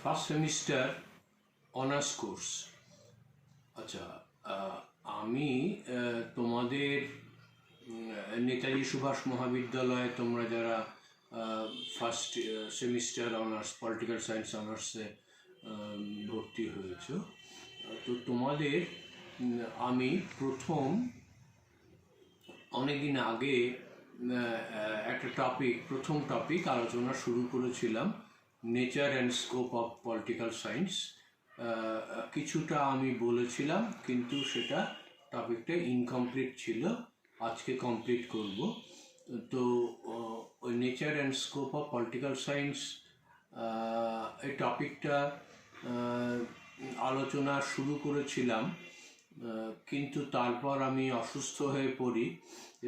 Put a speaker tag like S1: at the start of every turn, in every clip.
S1: First semester honours course. আচ্ছা, আমি তোমাদের নেতাজি সুভাষ মহাবিদ্যালয়ে তোমরা যারা first semester honours political science অনার্সে ভর্তি হয়েছ, তো তোমাদের আমি অনেকদিন আগে একটা প্রথম টপিক আলোচনা শুরু করেছিলাম, nature and scope of political science. কিছুটা আমি বলেছিলাম, কিন্তু সেটা টপিকটা ইনকমপ্লিট ছিল, আজকে কমপ্লিট করব। তো ওই nature and scope of political science এই টপিকটা আলোচনা শুরু করেছিলাম, কিন্তু তারপর আমি অসুস্থ হয়ে পড়ি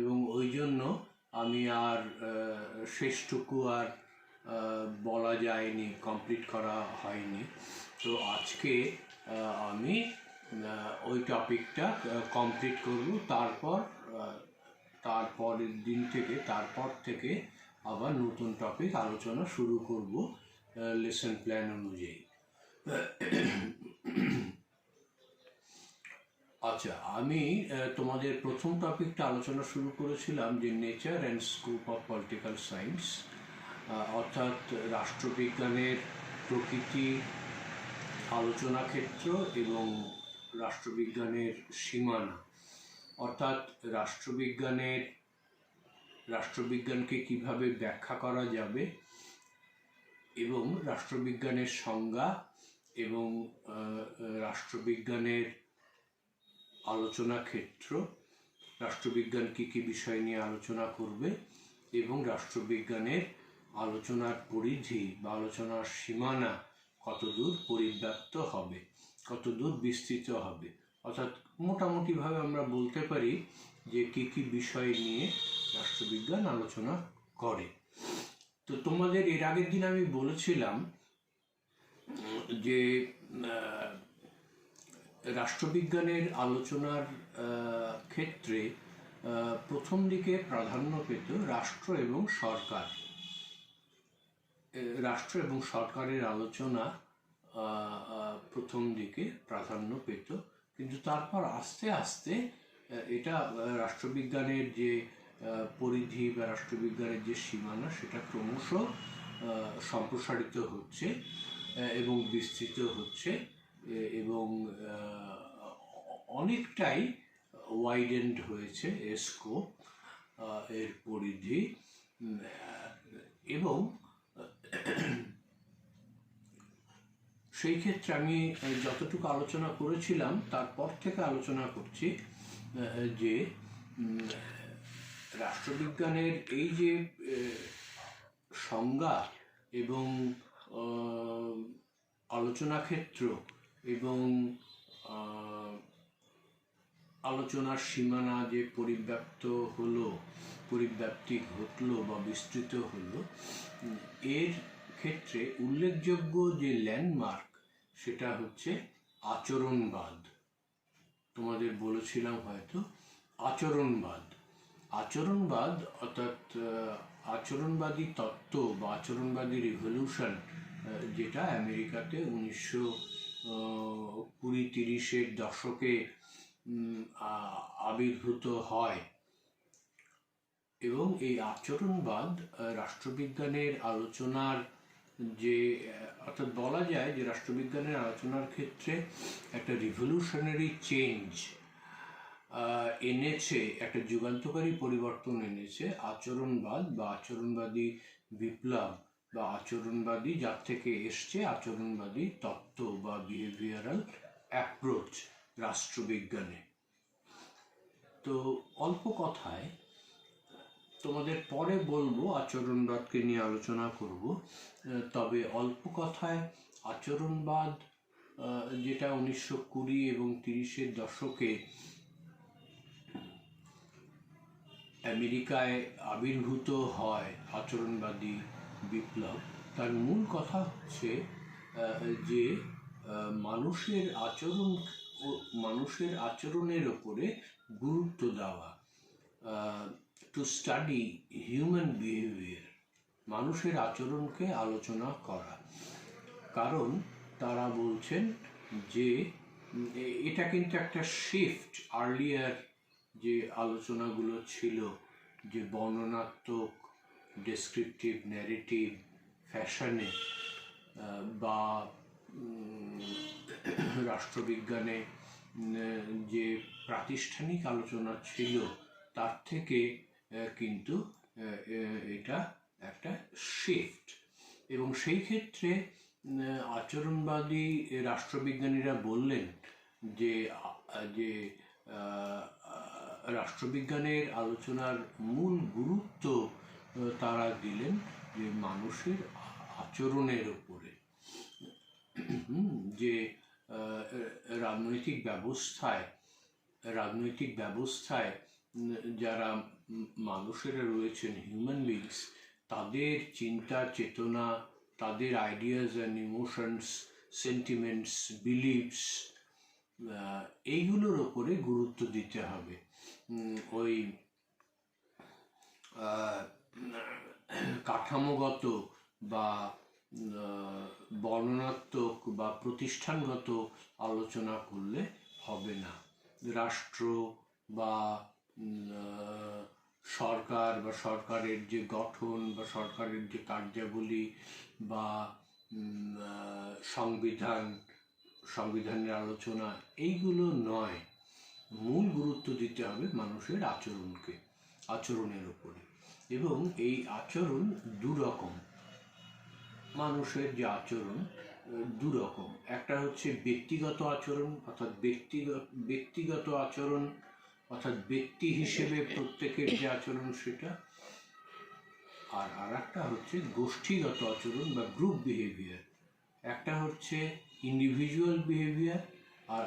S1: এবং ওই জন্য আমি আর শেষটুকু আর বলা যায়নি, কমপ্লিট করা হয়নি। তো আজকে আমি ওই টপিকটা কমপ্লিট করব। তারপর থেকে আবার নতুন টপিক আলোচনা শুরু করব লেসন প্ল্যান অনুযায়ী। আচ্ছা, আমি তোমাদের প্রথম টপিকটা আলোচনা শুরু করেছিলাম যে nature and scope of political science, অর্থাৎ রাষ্ট্রবিজ্ঞানের প্রকৃতি, আলোচনা ক্ষেত্র এবং রাষ্ট্রবিজ্ঞানের সীমানা। অর্থাৎ রাষ্ট্রবিজ্ঞানকে কিভাবে ব্যাখ্যা করা যাবে এবং রাষ্ট্রবিজ্ঞানের সংজ্ঞা এবং রাষ্ট্রবিজ্ঞানের আলোচনা ক্ষেত্র, রাষ্ট্রবিজ্ঞান কী কী বিষয় নিয়ে আলোচনা করবে এবং রাষ্ট্রবিজ্ঞানের আলোচনার পরিধি বা আলোচনার সীমানা কতদূর পরিব্যাপ্ত হবে, কতদূর বিস্তৃত হবে। অর্থাৎ মোটামুটিভাবে আমরা বলতে পারি যে কী কী বিষয় নিয়ে রাষ্ট্রবিজ্ঞান আলোচনা করে। তো তোমাদের এর আগের দিন আমি বলেছিলাম যে রাষ্ট্রবিজ্ঞানের আলোচনার ক্ষেত্রে প্রথম দিকে প্রাধান্য পেত রাষ্ট্র এবং সরকারের আলোচনা প্রথম দিকে প্রাধান্য পেত, কিন্তু তারপর আস্তে আস্তে এটা রাষ্ট্রবিজ্ঞানের যে পরিধি বা রাষ্ট্রবিজ্ঞানের যে সীমানা, সেটা ক্রমশ সম্প্রসারিত হচ্ছে এবং বিস্তৃত হচ্ছে এবং অনেকটাই ওয়াইডেন্ড হয়েছে এর স্কোপ, এর পরিধি। এবং সেই ক্ষেত্রে আমি যতটুকু আলোচনা করেছিলাম তারপর থেকে আলোচনা করছি যে রাষ্ট্রবিজ্ঞানের এই যে সংজ্ঞা এবং আলোচনা ক্ষেত্র এবং আলোচনার সীমানা যে পরিব্যাপ্তি ঘটলো বা বিস্তৃত হলো, এর ক্ষেত্রে উল্লেখযোগ্য যে ল্যান্ডমার্ক সেটা হচ্ছে আচরণবাদ। তোমাদের বলেছিলাম হয়তো আচরণবাদ অর্থাৎ আচরণবাদী তত্ত্ব বা আচরণবাদী রিভলিউশন, যেটা আমেরিকাতে 1920-30-এর দশকে আবির্ভূত হয়। এবং এই আচরণবাদ রাষ্ট্রবিজ্ঞানের আলোচনার অর্থাৎ বলা যায় যে রাষ্ট্রবিজ্ঞানের আলোচনার ক্ষেত্রে একটা রিভলিউশনারি চেঞ্জ এনেছে, একটা যুগান্তকারী পরিবর্তন এনেছে আচরণবাদ বা আচরণবাদী বিপ্লব বা আচরণবাদী, যার থেকে এসছে আচরণবাদী তত্ত্ব বা বিহেভিয়ারাল অ্যাপ্রোচ রাষ্ট্রবিজ্ঞানে। তো অল্প কথায় তোমাদের পরে বলবো, আচরণবাদকে নিয়ে আলোচনা করব, তবে অল্প কথায় আচরণবাদ যেটা 1920 এবং 30-এর দশকে আমেরিকায় আবির্ভূত হয়, আচরণবাদী বিপ্লব, তার মূল কথা হচ্ছে যে মানুষের আচরণের ওপরে গুরুত্ব দেওয়া, টু স্টাডি হিউম্যান বিহেভিয়ার, মানুষের আচরণকে আলোচনা করা। কারণ তারা বলছেন যে এটা কিন্তু একটা শিফট। আর্লিয়ার যে আলোচনাগুলো ছিল, যে বর্ণনাত্মক ডেসক্রিপটিভ ন্যারেটিভ ফ্যাশনে বা রাষ্ট্রবিজ্ঞানে যে প্রাতিষ্ঠানিক আলোচনা ছিল, তার থেকে কিন্তু এটা একটা শিফট। এবং সেই ক্ষেত্রে আচরণবাদী রাষ্ট্রবিজ্ঞানীরা বললেন যে যে রাষ্ট্রবিজ্ঞানের আলোচনার মূল গুরুত্ব তারা দিলেন যে মানুষের আচরণের উপরে, যে রাজনৈতিক ব্যবস্থায় যারা মানুষেরা রয়েছেন, হিউম্যান বিংস, তাদের চিন্তা চেতনা, তাদের ideas and emotions, sentiments, believes, এইগুলোর ওপরে গুরুত্ব দিতে হবে। ওই কাঠামোগত বা বর্ণনাত্মক বা প্রতিষ্ঠানগত আলোচনা করলে হবে না। রাষ্ট্র বা সরকার বা সরকারের যে গঠন বা সরকারের যে কার্যাবলী বা সংবিধানের আলোচনা, এইগুলো নয়। মূল গুরুত্ব দিতে হবে মানুষের আচরণের উপরে। এবং এই আচরণ দুরকম। মানুষের যে আচরণ দুরকম, একটা হচ্ছে ব্যক্তিগত আচরণ, অর্থাৎ ব্যক্তি হিসেবে প্রত্যেকের যে আচরণ সেটা, আর একটা হচ্ছে গোষ্ঠীগত আচরণ বা গ্রুপ বিহেভিয়ার। একটা হচ্ছে ইন্ডিভিজুয়াল বিহেভিয়ার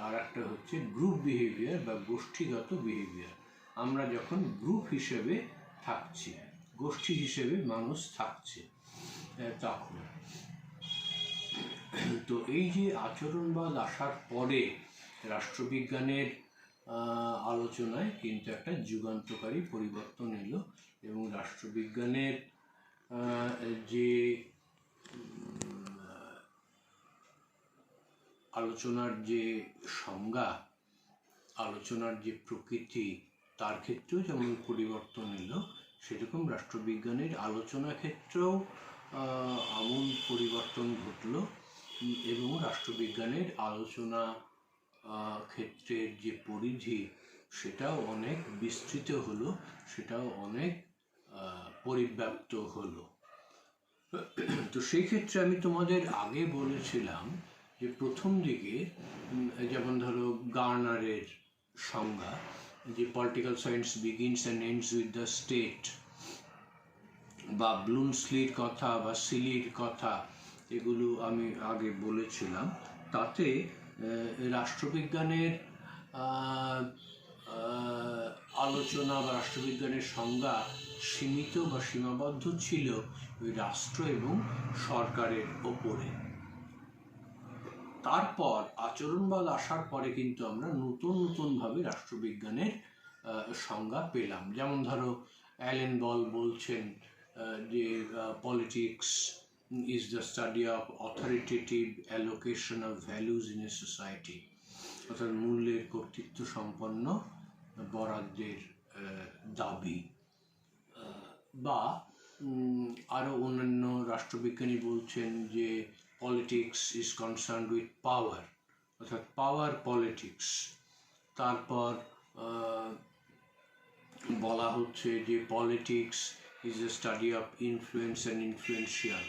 S1: আর একটা হচ্ছে গ্রুপ বিহেভিয়ার বা গোষ্ঠীগত বিহেভিয়ার। আমরা যখন গ্রুপ হিসেবে থাকছি, গোষ্ঠী হিসেবে মানুষ থাকছে তখন। তো এই যে আচরণবাদ আসার পরে রাষ্ট্রবিজ্ঞানের আলোচনায় কিন্তু একটা যুগান্তকারী পরিবর্তন এলো। এবং রাষ্ট্রবিজ্ঞানের যে আলোচনার যে সংজ্ঞা, আলোচনার যে প্রকৃতি, তার ক্ষেত্রেও যেমন পরিবর্তন এলো, সেরকম রাষ্ট্রবিজ্ঞানের আলোচনা ক্ষেত্রেও আমূল পরিবর্তন ঘটলো। এবং রাষ্ট্রবিজ্ঞানের আলোচনা ক্ষেত্রের যে পরিধি, সেটাও অনেক বিস্তৃত হলো, সেটাও অনেক পরিব্যাপ্ত হলো। তো সেই ক্ষেত্রে আমি তোমাদের আগে বলেছিলাম যে প্রথম দিকে যেমন ধরো গার্নারের সংজ্ঞা, যে political science begins and ends with the state, বা ব্লুমসলির কথা বা সিলির কথা, এগুলো আমি আগে বলেছিলাম। তাতে রাষ্ট্রবিজ্ঞানের আলোচনা বা রাষ্ট্রবিজ্ঞানের সংজ্ঞা সীমিত বা সীমাবদ্ধ ছিল ওই রাষ্ট্র এবং সরকারের ওপরে। তারপর আচরণবাদ আসার পরে কিন্তু আমরা নতুনভাবে রাষ্ট্রবিজ্ঞানের সংজ্ঞা পেলাম। যেমন ধরো অ্যালেন বল বলছেন যে politics is the study of authoritative allocation of values in a society, অর্থাৎ মূল্যের কর্তৃত্ব সম্পন্ন বরাদ্দের দাবি। বা আরও অন্যান্য রাষ্ট্রবিজ্ঞানী বলছেন যে politics is concerned with power, অর্থাৎ পাওয়ার পলিটিক্স। তারপর বলা হচ্ছে যে politics is a study of influence and influential.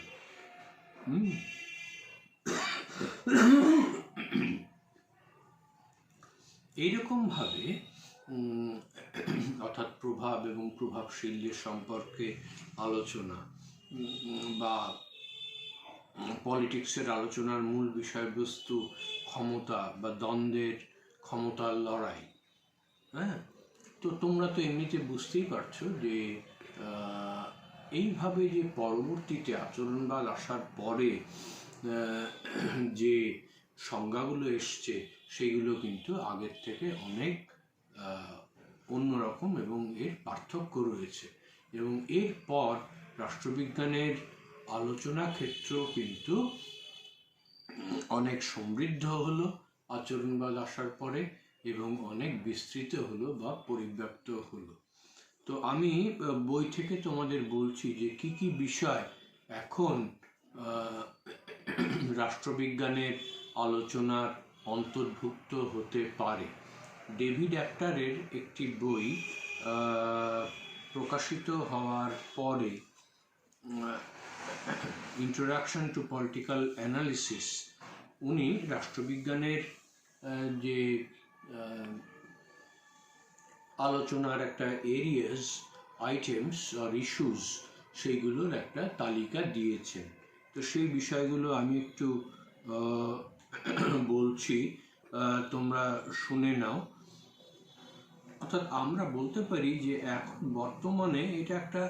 S1: এইরকমভাবে অর্থাৎ প্রভাব এবং প্রভাবশীলদের সম্পর্কে আলোচনা, বা পলিটিক্সের আলোচনার মূল বিষয়বস্তু ক্ষমতা বা ক্ষমতার লড়াই। হ্যাঁ, তো তোমরা তো এমনিতে বুঝতেই পারছো যে এইভাবে যে পরবর্তীতে আচরণবাদ আসার পরে যে সংজ্ঞাগুলো এসছে, সেগুলো কিন্তু আগের থেকে অনেক অন্যরকম এবং এর পার্থক্য রয়েছে। এবং এরপর রাষ্ট্রবিজ্ঞানের আলোচনা ক্ষেত্রেও কিন্তু অনেক সমৃদ্ধ হলো আচরণবাদ আসার পরে, এবং অনেক বিস্তৃত হলো বা পরিব্যাপ্ত হলো। তো আমি বই থেকে তোমাদের বলছি যে কি কি বিষয় এখন রাষ্ট্রবিজ্ঞানের আলোচনার অন্তর্ভুক্ত হতে পারে। ডেভিড অ্যাক্টারের একটি বই প্রকাশিত হওয়ার পরে, ইন্ট্রোডাকশন টু পলিটিক্যাল অ্যানালিসিস, উনি রাষ্ট্রবিজ্ঞানের যে আলোচনার একটা এরিয়াস, আইটেমস আর ইস্যুস, সেইগুলোর একটা তালিকা দিয়েছেন। তো সেই বিষয়গুলো আমি একটু বলছি, তোমরা শুনে নাও। অর্থাৎ আমরা বলতে পারি যে এখন বর্তমানে এটা একটা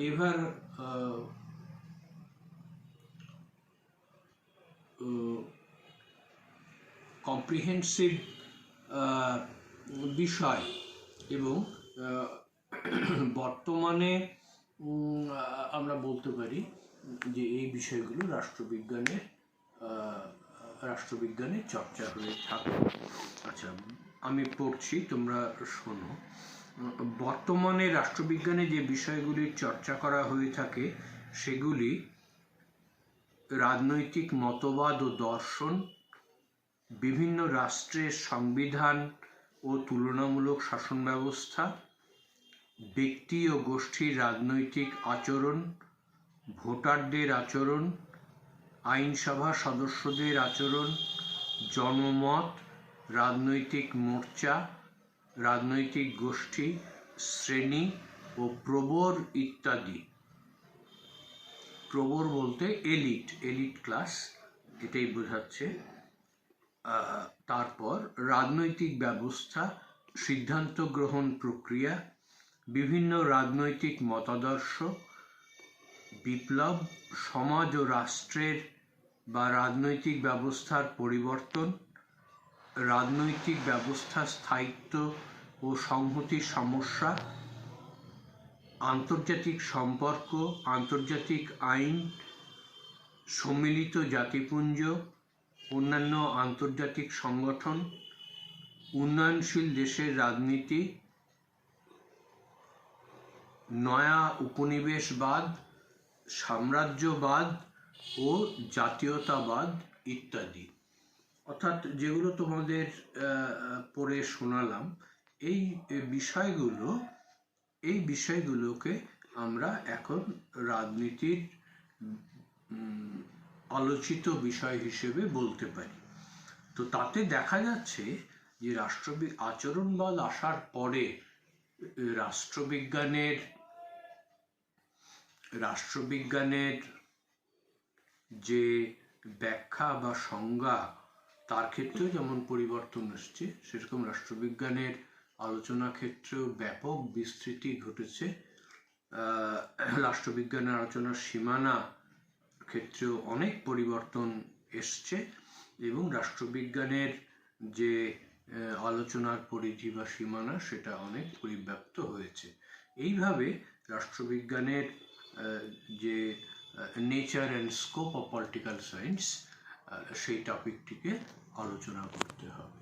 S1: এভার কম্প্রিহেন্সিভ বিষয়, এবং বর্তমানে আমরা বলতে পারি যে এই বিষয়গুলো রাষ্ট্রবিজ্ঞানে চর্চা হয়ে থাকে। আচ্ছা, আমি পড়ছি, তোমরা শোনো। বর্তমানে রাষ্ট্রবিজ্ঞানে যে বিষয়গুলির চর্চা করা হয়ে থাকে সেগুলি রাজনৈতিক মতবাদ ও দর্শন, বিভিন্ন রাষ্ট্রের সংবিধান ও তুলনামূলক শাসন ব্যবস্থা, ব্যক্তি ও গোষ্ঠীর রাজনৈতিক আচরণ, ভোটারদের আচরণ, আইনসভা সদস্যদের আচরণ, জনমত, রাজনৈতিক মোর্চা, রাজনৈতিক গোষ্ঠী, শ্রেণী ও প্রবর ইত্যাদি। প্রবর বলতে এলিট ক্লাস, এটাই বোঝাচ্ছে। তারপর রাজনৈতিক ব্যবস্থা, সিদ্ধান্ত গ্রহণ প্রক্রিয়া, বিভিন্ন রাজনৈতিক মতাদর্শ, বিপ্লব, সমাজ ও রাষ্ট্রের বা রাজনৈতিক ব্যবস্থার পরিবর্তন, রাজনৈতিক ব্যবস্থার স্থায়িত্ব ও সংহতির সমস্যা, আন্তর্জাতিক সম্পর্ক, আন্তর্জাতিক আইন, সম্মিলিত জাতিপুঞ্জ, অন্যান্য আন্তর্জাতিক সংগঠন, উন্নয়নশীল দেশের রাজনীতি, নয়া উপনিবেশবাদ, সাম্রাজ্যবাদ ও জাতীয়তাবাদ ইত্যাদি। অর্থাৎ যেগুলো তোমাদের পড়ে শোনালাম, এই বিষয়গুলোকে আমরা এখন রাজনীতির আলোচিত বিষয় হিসেবে বলতে পারি। তো তাতে দেখা যাচ্ছে যে আচরণবাদ আসার পরে রাষ্ট্রবিজ্ঞানের যে ব্যাখ্যা বা সংজ্ঞা, তার ক্ষেত্রেও যেমন পরিবর্তন এসছে, সেরকম রাষ্ট্রবিজ্ঞানের আলোচনা ক্ষেত্রেও ব্যাপক বিস্তৃতি ঘটেছে। রাষ্ট্রবিজ্ঞানের আলোচনার সীমানা ক্ষেত্রেও অনেক পরিবর্তন এসছে, এবং রাষ্ট্রবিজ্ঞানের যে আলোচনার পরিধি বা সীমানা, সেটা অনেক পরিব্যাপ্ত হয়েছে। এইভাবে রাষ্ট্রবিজ্ঞানের যে nature and scope of political science, সেই টপিকটিকে আলোচনা করতে হবে।